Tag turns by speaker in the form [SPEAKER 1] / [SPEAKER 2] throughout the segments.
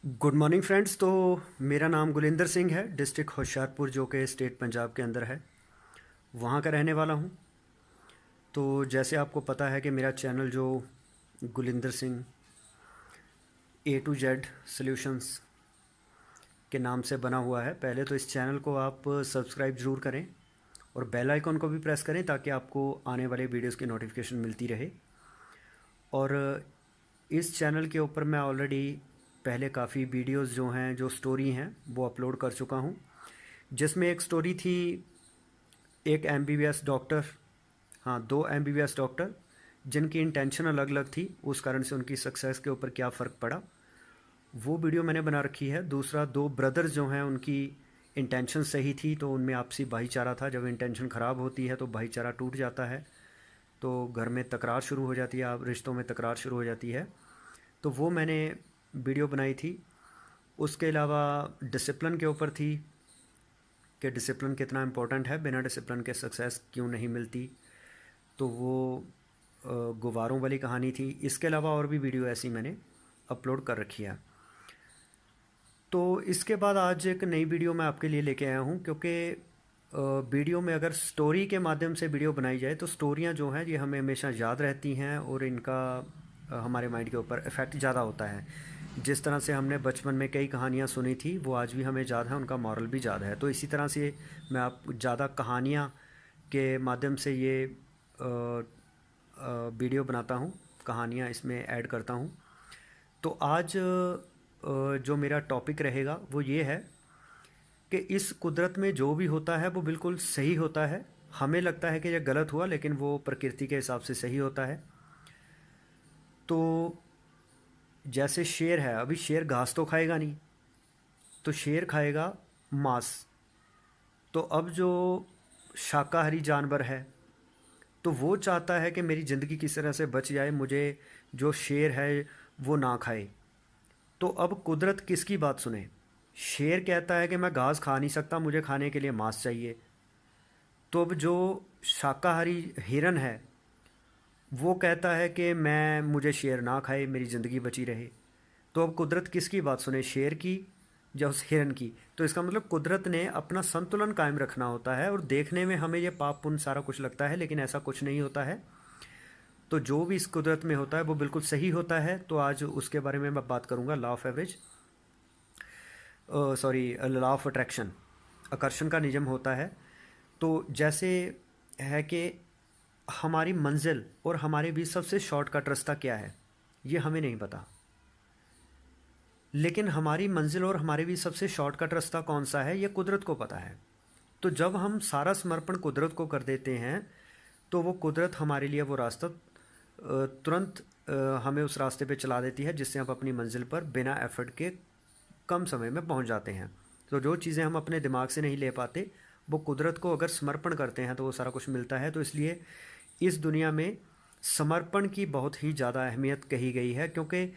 [SPEAKER 1] Good morning friends. तो मेरा नाम गुलिंदर सिंह है, डिस्ट्रिक्ट होशियारपुर जो कि स्टेट पंजाब के अंदर है, वहाँ का रहने वाला हूँ। तो जैसे आपको पता है कि मेरा चैनल जो Gulinder Singh A to Z solutions के नाम से बना हुआ है, पहले तो इस चैनल को आप सब्सक्राइब ज़रूर करें और बेल आइकन को भी प्रेस करें ताकि आपको आने वाले वीडियोस की नोटिफिकेशन मिलती रहे। और इस चैनल के ऊपर मैं ऑलरेडी पहले काफ़ी वीडियोस जो हैं, जो स्टोरी हैं, वो अपलोड कर चुका हूँ। जिसमें एक स्टोरी थी, एक MBBS डॉक्टर, हाँ 2 MBBS डॉक्टर जिनकी इंटेंशन अलग अलग थी, उस कारण से उनकी सक्सेस के ऊपर क्या फ़र्क पड़ा, वो वीडियो मैंने बना रखी है। दूसरा, 2 ब्रदर्स जो हैं उनकी इंटेंशन सही थी तो उनमें आपसी भाईचारा था। जब इंटेंशन ख़राब होती है तो भाईचारा टूट जाता है, तो घर में तकरार शुरू हो जाती है, आप रिश्तों में तकरार शुरू हो जाती है। तो वो मैंने वीडियो बनाई थी। उसके अलावा डिसिप्लिन के ऊपर थी कि डिसिप्लिन कितना इम्पोर्टेंट है, बिना डिसिप्लिन के सक्सेस क्यों नहीं मिलती। तो वो गुब्बारों वाली कहानी थी। इसके अलावा और भी वीडियो ऐसी मैंने अपलोड कर रखी है। तो इसके बाद आज एक नई वीडियो मैं आपके लिए लेके आया हूँ, क्योंकि वीडियो में अगर स्टोरी के माध्यम से वीडियो बनाई जाए तो स्टोरियाँ जो हैं ये हमें हमेशा याद रहती हैं और इनका हमारे माइंड के ऊपर इफ़ेक्ट ज़्यादा होता है। जिस तरह से हमने बचपन में कई कहानियाँ सुनी थी वो आज भी हमें याद है, उनका मॉरल भी याद है। तो इसी तरह से मैं आप ज़्यादा कहानियाँ के माध्यम से ये वीडियो बनाता हूँ, कहानियाँ इसमें ऐड करता हूँ। तो आज जो मेरा टॉपिक रहेगा वो ये है कि इस कुदरत में जो भी होता है वो बिल्कुल सही होता है। हमें लगता है कि यह गलत हुआ, लेकिन वो प्रकृति के हिसाब से सही होता है। तो जैसे शेर है, अभी शेर घास तो खाएगा नहीं, तो शेर खाएगा मांस। तो अब जो शाकाहारी जानवर है तो वो चाहता है कि मेरी ज़िंदगी किस तरह से बच जाए, मुझे जो शेर है वो ना खाए। तो अब कुदरत किसकी बात सुने? शेर कहता है कि मैं घास खा नहीं सकता, मुझे खाने के लिए मांस चाहिए। तो अब जो शाकाहारी हिरन है वो कहता है कि मुझे शेर ना खाए, मेरी ज़िंदगी बची रहे। तो अब कुदरत किसकी बात सुने, शेर की या उस हिरन की? तो इसका मतलब कुदरत ने अपना संतुलन कायम रखना होता है। और देखने में हमें ये पाप पुण्य सारा कुछ लगता है, लेकिन ऐसा कुछ नहीं होता है। तो जो भी इस कुदरत में होता है वो बिल्कुल सही होता है। तो आज उसके बारे में मैं बात करूँगा, law of average, sorry law of attraction, आकर्षण का नियम होता है। तो जैसे है कि हमारी मंजिल और हमारे बीच सबसे शॉर्टकट रास्ता क्या है ये हमें नहीं पता, लेकिन हमारी मंजिल और हमारे बीच सबसे शॉर्टकट रास्ता कौन सा है ये कुदरत को पता है। तो जब हम सारा समर्पण कुदरत को कर देते हैं तो वो कुदरत हमारे लिए वो रास्ता तुरंत हमें उस रास्ते पे चला देती है, जिससे हम अपनी मंजिल पर बिना एफर्ट के कम समय में पहुंच जाते हैं। तो जो चीज़ें हम अपने दिमाग से नहीं ले पाते वो कुदरत को अगर समर्पण करते हैं तो वो सारा कुछ मिलता है। तो इसलिए इस दुनिया में समर्पण की बहुत ही ज़्यादा अहमियत कही गई है। क्योंकि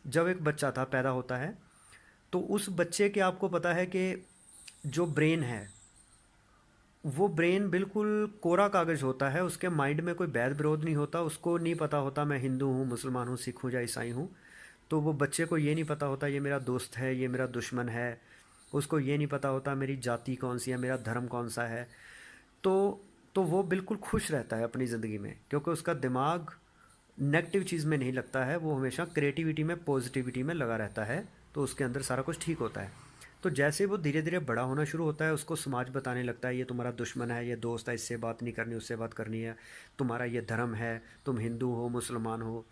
[SPEAKER 1] जब एक बच्चा था, पैदा होता है, तो उस बच्चे के, आपको पता है कि जो ब्रेन है वो ब्रेन बिल्कुल कोरा कागज़ होता है, उसके माइंड में कोई बैर विरोध नहीं होता। उसको नहीं पता होता मैं हिंदू हूँ, मुसलमान हूँ, सिख हूँ या ईसाई हूँ। तो वो बच्चे को ये नहीं पता होता ये मेरा दोस्त है, ये मेरा दुश्मन है। उसको ये नहीं पता होता मेरी जाति कौन सी है, मेरा धर्म कौन सा है। तो तो वो बिल्कुल खुश रहता है अपनी ज़िंदगी में, क्योंकि उसका दिमाग नेगेटिव चीज़ में नहीं लगता है, वो हमेशा क्रिएटिविटी में, पॉजिटिविटी में लगा रहता है। तो उसके अंदर सारा कुछ ठीक होता है। तो जैसे वो धीरे धीरे बड़ा होना शुरू होता है, उसको समाज बताने लगता है ये तुम्हारा दुश्मन है, ये दोस्त है, इससे बात नहीं करनी, उससे बात करनी है, तुम्हारा ये धर्म है, तुम हिंदू हो, मुसलमान हो।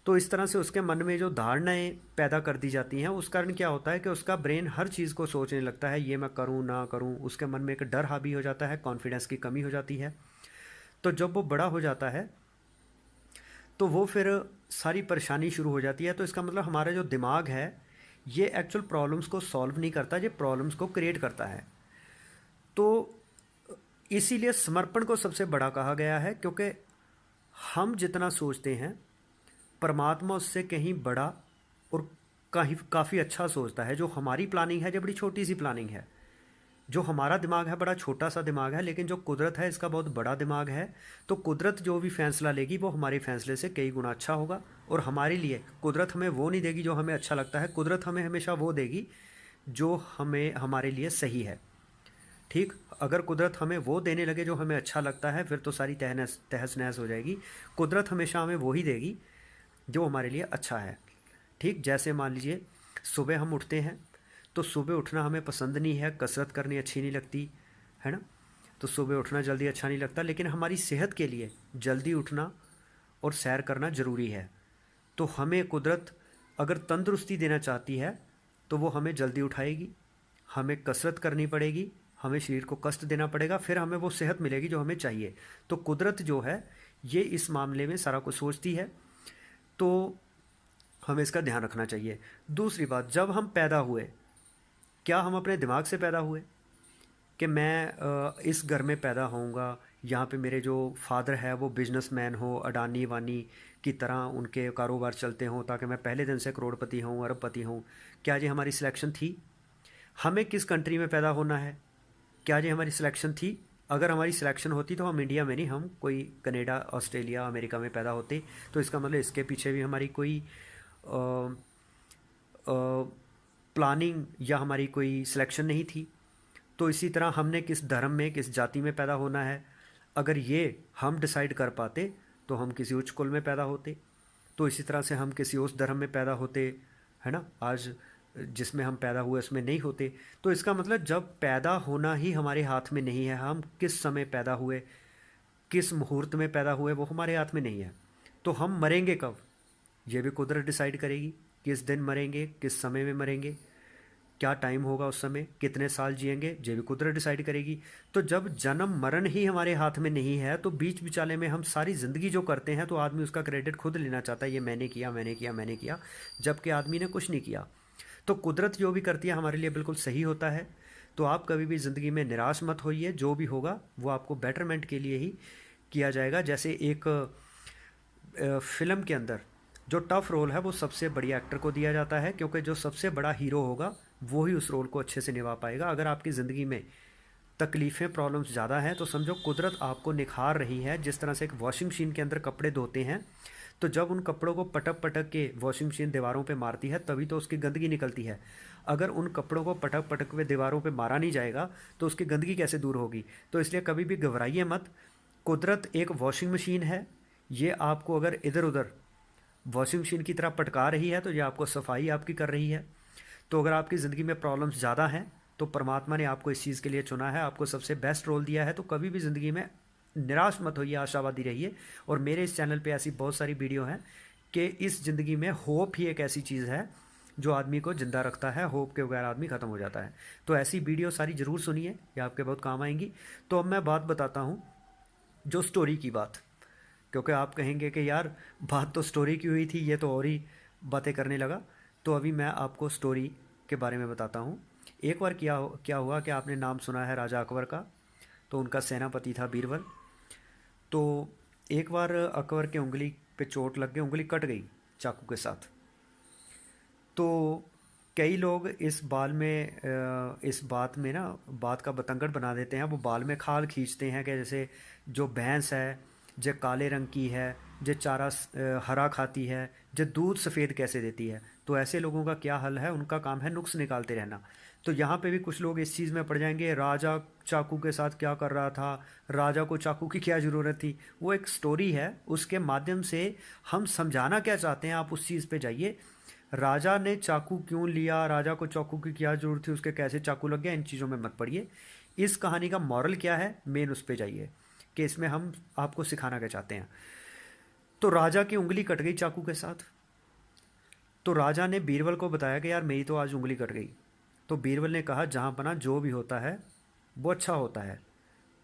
[SPEAKER 1] तो इस तरह से उसके मन में जो धारणाएं पैदा कर दी जाती हैं, उस कारण क्या होता है कि उसका ब्रेन हर चीज़ को सोचने लगता है ये मैं करूँ ना करूँ। उसके मन में एक डर हावी हो जाता है, कॉन्फिडेंस की कमी हो जाती है। तो जब वो बड़ा हो जाता है तो वो फिर सारी परेशानी शुरू हो जाती है। तो इसका मतलब हमारा जो दिमाग है ये एक्चुअल प्रॉब्लम्स को सॉल्व नहीं करता, ये प्रॉब्लम्स को क्रिएट करता है। तो इसीलिए समर्पण को सबसे बड़ा कहा गया है, क्योंकि हम जितना सोचते हैं परमात्मा उससे कहीं बड़ा और कहीं काफ़ी अच्छा सोचता है। जो हमारी प्लानिंग है, जो बड़ी छोटी सी प्लानिंग है, जो हमारा दिमाग है बड़ा छोटा सा दिमाग है, लेकिन जो कुदरत है इसका बहुत बड़ा दिमाग है। तो कुदरत जो भी फैसला लेगी वो हमारे फैसले से कई गुना अच्छा होगा। और हमारे लिए कुदरत हमें वो नहीं देगी जो हमें अच्छा लगता है, कुदरत हमें हमेशा वो देगी जो हमें हमारे लिए सही है। ठीक, अगर कुदरत हमें वो देने लगे जो हमें अच्छा लगता है, फिर तो सारी तहस नहस हो जाएगी। कुदरत हमेशा हमें वो ही देगी जो हमारे लिए अच्छा है। ठीक, जैसे मान लीजिए सुबह हम उठते हैं, तो सुबह उठना हमें पसंद नहीं है, कसरत करनी अच्छी नहीं लगती है ना, तो सुबह उठना जल्दी अच्छा नहीं लगता, लेकिन हमारी सेहत के लिए जल्दी उठना और सैर करना ज़रूरी है। तो हमें कुदरत अगर तंदुरुस्ती देना चाहती है तो वो हमें जल्दी उठाएगी, हमें कसरत करनी पड़ेगी, हमें शरीर को कष्ट देना पड़ेगा, फिर हमें वो सेहत मिलेगी जो हमें चाहिए। तो कुदरत जो है ये इस मामले में सारा कुछ सोचती है, तो हमें इसका ध्यान रखना चाहिए। दूसरी बात, जब हम पैदा हुए, क्या हम अपने दिमाग से पैदा हुए कि मैं इस घर में पैदा होऊंगा, यहाँ पे मेरे जो फादर है वो बिजनेसमैन हो, अडानी वानी की तरह उनके कारोबार चलते हों ताकि मैं पहले दिन से करोड़पति हूँ, अरबपति हूँ? क्या ये हमारी सिलेक्शन थी? हमें किस कंट्री में पैदा होना है, क्या ये हमारी सिलेक्शन थी? अगर हमारी सिलेक्शन होती तो हम इंडिया में नहीं, हम कोई कनाडा, ऑस्ट्रेलिया, अमेरिका में पैदा होते। तो इसका मतलब इसके पीछे भी हमारी कोई प्लानिंग या हमारी कोई सिलेक्शन नहीं थी। तो इसी तरह हमने किस धर्म में, किस जाति में पैदा होना है, अगर ये हम डिसाइड कर पाते तो हम किसी उच्च कुल में पैदा होते। तो इसी तरह से हम किसी उस धर्म में पैदा होते, है ना, आज जिसमें हम पैदा हुए उसमें नहीं होते। तो इसका मतलब जब पैदा होना ही हमारे हाथ में नहीं है, हम किस समय पैदा हुए, किस मुहूर्त में पैदा हुए, वो हमारे हाथ में नहीं है। तो हम मरेंगे कब, ये भी कुदरत डिसाइड करेगी। किस दिन मरेंगे, किस समय में मरेंगे, क्या टाइम होगा उस समय, कितने साल जिएंगे, ये भी कुदरत डिसाइड करेगी। तो जब जन्म मरण ही हमारे हाथ में नहीं है, तो बीच बिचाले में हम सारी ज़िंदगी जो करते हैं तो आदमी उसका क्रेडिट खुद लेना चाहता है, ये मैंने किया, मैंने किया, मैंने किया, जबकि आदमी ने कुछ नहीं किया। तो कुदरत जो भी करती है हमारे लिए बिल्कुल सही होता है। तो आप कभी भी ज़िंदगी में निराश मत होइए, जो भी होगा वो आपको बेटरमेंट के लिए ही किया जाएगा। जैसे एक फिल्म के अंदर जो टफ रोल है वो सबसे बढ़िया एक्टर को दिया जाता है, क्योंकि जो सबसे बड़ा हीरो होगा वो ही उस रोल को अच्छे से निभा पाएगा। अगर आपकी ज़िंदगी में तकलीफ़ें, प्रॉब्लम्स ज़्यादा हैं, तो समझो कुदरत आपको निखार रही है। जिस तरह से एक वॉशिंग मशीन के अंदर कपड़े धोते हैं, तो जब उन कपड़ों को पटक पटक के वॉशिंग मशीन दीवारों पे मारती है तभी तो उसकी गंदगी निकलती है। अगर उन कपड़ों को पटक पटक के दीवारों पे मारा नहीं जाएगा तो उसकी गंदगी कैसे दूर होगी? तो इसलिए कभी भी घबराइए मत। कुदरत एक वॉशिंग मशीन है, ये आपको अगर इधर उधर वॉशिंग मशीन की तरह पटका रही है तो ये आपको सफाई आपकी कर रही है। तो अगर आपकी ज़िंदगी में प्रॉब्लम्स ज़्यादा हैं तो परमात्मा ने आपको इस चीज़ के लिए चुना है, आपको सबसे बेस्ट रोल दिया है। तो कभी भी ज़िंदगी में निराश मत होइए, आशावादी रहिए। और मेरे इस चैनल पे ऐसी बहुत सारी वीडियो हैं कि इस ज़िंदगी में होप ही एक ऐसी चीज़ है जो आदमी को ज़िंदा रखता है, होप के बगैर आदमी ख़त्म हो जाता है। तो ऐसी वीडियो सारी ज़रूर सुनिए, ये आपके बहुत काम आएंगी। तो अब मैं बात बताता हूँ जो स्टोरी की बात, क्योंकि आप कहेंगे कि यार बात तो स्टोरी की हुई थी, ये तो और ही बातें करने लगा। तो अभी मैं आपको स्टोरी के बारे में बताता हूँ। एक बार क्या हुआ कि आपने नाम सुना है राजा अकबर का। तो उनका सेनापति था बीरबल। तो एक बार अकबर के उंगली पे चोट लग गई, उंगली कट गई चाकू के साथ। तो कई लोग इस बात में ना बात का बतंगड़ बना देते हैं। वो बाल में खाल खींचते हैं कि जैसे जो भैंस है जो काले रंग की है, जो चारा हरा खाती है, जो दूध सफ़ेद कैसे देती है। तो ऐसे लोगों का क्या हल है, उनका काम है नुक्स निकालते रहना। तो यहाँ पे भी कुछ लोग इस चीज़ में पड़ जाएंगे, राजा चाकू के साथ क्या कर रहा था, राजा को चाकू की क्या ज़रूरत थी। वो एक स्टोरी है, उसके माध्यम से हम समझाना क्या चाहते हैं आप उस चीज़ पे जाइए। राजा ने चाकू क्यों लिया, राजा को चाकू की क्या ज़रूरत थी, उसके कैसे चाकू लग गया, इन चीज़ों में मत पड़िए। इस कहानी का मॉरल क्या है, मेन उस पे जाइए कि इसमें हम आपको सिखाना क्या चाहते हैं। तो राजा की उंगली कट गई चाकू के साथ। तो राजा ने बीरबल को बताया कि यार मेरी तो आज उंगली कट गई। तो बीरबल ने कहा जहाँ पना जो भी होता है वो अच्छा होता है।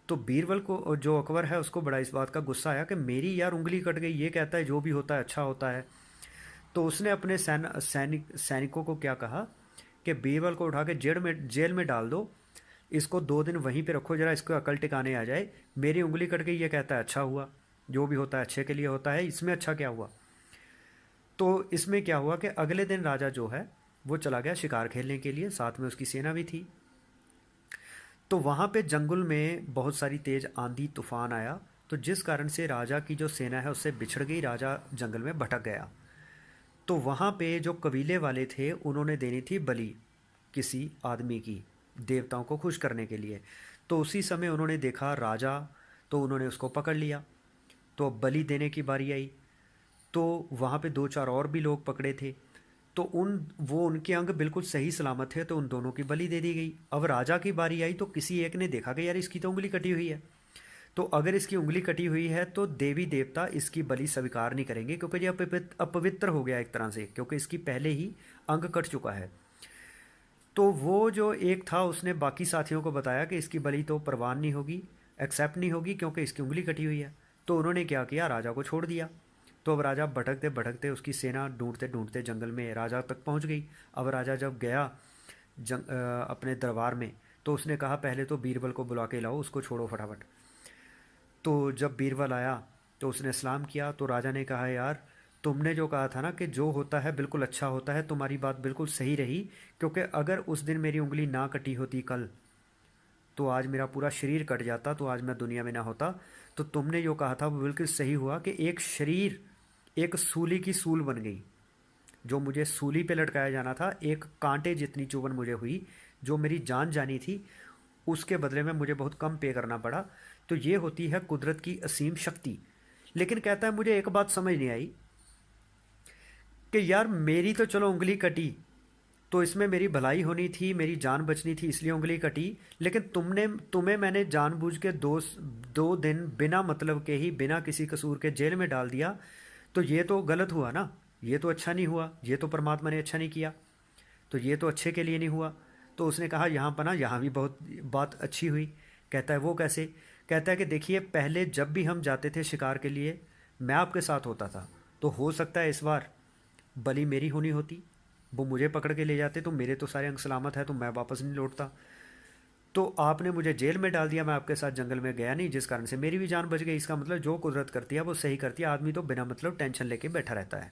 [SPEAKER 1] तो बीरबल को, जो अकबर है, उसको बड़ा इस बात का गुस्सा आया कि मेरी यार उंगली कट गई, ये कहता है जो भी होता है अच्छा होता है। तो उसने अपने सैनिकों को क्या कहा कि बीरबल को उठा के जेल में डाल दो, इसको 2 दिन वहीं पे रखो, जरा इसको अकल टिकाने आ जाए। मेरी उंगली कट गई, ये कहता है अच्छा हुआ, जो भी होता है अच्छे के लिए होता है, इसमें अच्छा क्या हुआ। तो इसमें क्या हुआ कि अगले दिन राजा जो है वो चला गया शिकार खेलने के लिए, साथ में उसकी सेना भी थी। तो वहाँ पे जंगल में बहुत सारी तेज आंधी तूफान आया, तो जिस कारण से राजा की जो सेना है उससे बिछड़ गई, राजा जंगल में भटक गया। तो वहाँ पे जो कबीले वाले थे उन्होंने देनी थी बलि किसी आदमी की, देवताओं को खुश करने के लिए। तो उसी समय उन्होंने देखा राजा, तो उन्होंने उसको पकड़ लिया। तो अब बलि देने की बारी आई, तो वहाँ पे दो चार और भी लोग पकड़े थे, तो उनके अंग बिल्कुल सही सलामत थे, तो उन दोनों की बलि दे दी गई। अब राजा की बारी आई तो किसी एक ने देखा कि यार इसकी तो उंगली कटी हुई है, तो अगर इसकी उंगली कटी हुई है तो देवी देवता इसकी बलि स्वीकार नहीं करेंगे, क्योंकि ये अपवित्र हो गया एक तरह से, क्योंकि इसकी पहले ही अंग कट चुका है। तो वो जो एक था उसने बाकी साथियों को बताया कि इसकी बलि तो परवान नहीं होगी, एक्सेप्ट नहीं होगी, क्योंकि इसकी उंगली कटी हुई है। तो उन्होंने क्या किया, राजा को छोड़ दिया। तो अब राजा भटकते भटकते, उसकी सेना ढूंढते ढूंढते जंगल में राजा तक पहुंच गई। अब राजा जब गया अपने दरबार में, तो उसने कहा पहले तो बीरबल को बुला के लाओ, उसको छोड़ो फटाफट। तो जब बीरबल आया तो उसने सलाम किया। तो राजा ने कहा यार तुमने जो कहा था ना कि जो होता है बिल्कुल अच्छा होता है, तुम्हारी बात बिल्कुल सही रही, क्योंकि अगर उस दिन मेरी उंगली ना कटी होती कल, तो आज मेरा पूरा शरीर कट जाता, तो आज मैं दुनिया में ना होता। तो तुमने जो कहा था वो बिल्कुल सही हुआ कि एक शरीर एक सूली की सूल बन गई। जो मुझे सूली पे लटकाया जाना था, एक कांटे जितनी चुभन मुझे हुई, जो मेरी जान जानी थी, उसके बदले में मुझे बहुत कम पे करना पड़ा। तो ये होती है कुदरत की असीम शक्ति। लेकिन कहता है मुझे एक बात समझ नहीं आई कि यार मेरी तो चलो उंगली कटी, तो इसमें मेरी भलाई होनी थी, मेरी जान बचनी थी, इसलिए उंगली कटी। लेकिन तुम्हें मैंने जानबूझ के दो दिन बिना मतलब के ही, बिना किसी कसूर के जेल में डाल दिया, तो ये तो गलत हुआ ना, ये तो अच्छा नहीं हुआ, ये तो परमात्मा ने अच्छा नहीं किया, तो ये तो अच्छे के लिए नहीं हुआ। तो उसने कहा यहाँ पर ना, यहाँ भी बहुत बात अच्छी हुई। कहता है वो कैसे? कहता है कि देखिए पहले जब भी हम जाते थे शिकार के लिए, मैं आपके साथ होता था, तो हो सकता है इस बार बलि मेरी होनी होती, वो मुझे पकड़ के ले जाते, तो मेरे तो सारे अंग सलामत है, तो मैं वापस नहीं लौटता। तो आपने मुझे जेल में डाल दिया, मैं आपके साथ जंगल में गया नहीं, जिस कारण से मेरी भी जान बच गई। इसका मतलब जो कुदरत करती है वो सही करती है, आदमी तो बिना मतलब टेंशन लेके बैठा रहता है।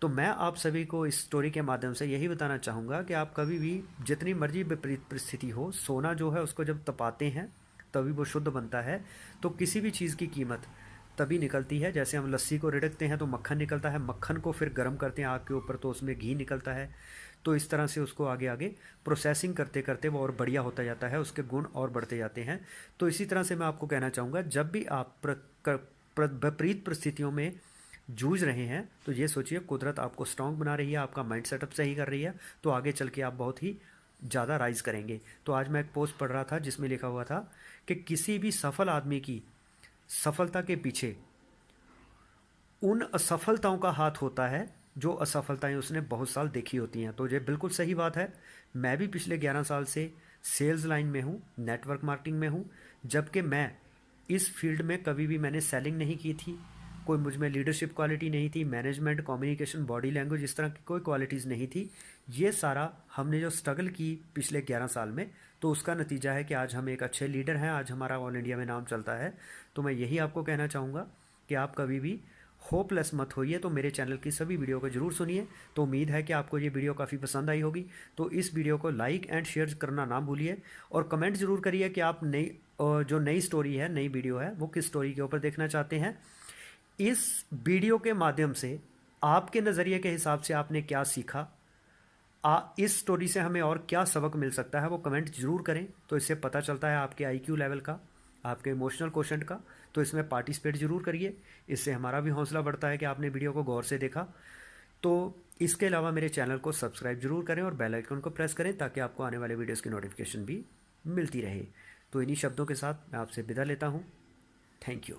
[SPEAKER 1] तो मैं आप सभी को इस स्टोरी के माध्यम से यही बताना चाहूँगा कि आप कभी भी जितनी मर्जी विपरीत परिस्थिति हो, सोना जो है उसको जब तपाते हैं तभी वो शुद्ध बनता है। तो किसी भी चीज़ की कीमत तभी निकलती है, जैसे हम लस्सी को रिड़कते हैं तो मक्खन निकलता है, मक्खन को फिर गर्म करते हैं आग के ऊपर तो उसमें घी निकलता है। तो इस तरह से उसको आगे आगे प्रोसेसिंग करते करते वो और बढ़िया होता जाता है, उसके गुण और बढ़ते जाते हैं। तो इसी तरह से मैं आपको कहना चाहूँगा, जब भी आप विपरीत परिस्थितियों में जूझ रहे हैं, तो ये सोचिए कुदरत आपको स्ट्रांग बना रही है, आपका माइंड सेटअप सही कर रही है, तो आगे चल के आप बहुत ही ज़्यादा राइज करेंगे। तो आज मैं एक पोस्ट पढ़ रहा था जिसमें लिखा हुआ था कि किसी भी सफल आदमी की सफलता के पीछे उन असफलताओं का हाथ होता है जो असफलताएं उसने बहुत साल देखी होती हैं। तो ये बिल्कुल सही बात है। मैं भी पिछले 11 साल से सेल्स लाइन में हूँ, नेटवर्क मार्केटिंग में हूँ, जबकि मैं इस फील्ड में कभी भी मैंने सेलिंग नहीं की थी, कोई मुझ में लीडरशिप क्वालिटी नहीं थी, मैनेजमेंट, कम्युनिकेशन, बॉडी लैंग्वेज, इस तरह की कोई क्वालिटीज़ नहीं थी। ये सारा हमने जो स्ट्रगल की पिछले 11 साल में, तो उसका नतीजा है कि आज हम एक अच्छे लीडर हैं, आज हमारा ऑल इंडिया में नाम चलता है। तो मैं यही आपको कहना चाहूँगा कि आप कभी भी होपलेस मत होइए, तो मेरे चैनल की सभी वीडियो को ज़रूर सुनिए। तो उम्मीद है कि आपको ये वीडियो काफ़ी पसंद आई होगी। तो इस वीडियो को लाइक एंड शेयर करना ना भूलिए, और कमेंट ज़रूर करिए कि आप जो नई स्टोरी है, नई वीडियो है, वो किस स्टोरी के ऊपर देखना चाहते हैं। इस वीडियो के माध्यम से आपके नज़रिए के हिसाब से आपने क्या सीखा, इस स्टोरी से हमें और क्या सबक मिल सकता है, वो कमेंट ज़रूर करें। तो इससे पता चलता है आपके IQ लेवल का, आपके इमोशनल क्वोशंट का। तो इसमें पार्टिसिपेट ज़रूर करिए, इससे हमारा भी हौसला बढ़ता है कि आपने वीडियो को गौर से देखा। तो इसके अलावा मेरे चैनल को सब्सक्राइब जरूर करें और बेल आइकन को प्रेस करें, ताकि आपको आने वाले वीडियोज़ की नोटिफिकेशन भी मिलती रहे। तो इन्हीं शब्दों के साथ मैं आपसे विदा लेता हूँ। Thank you.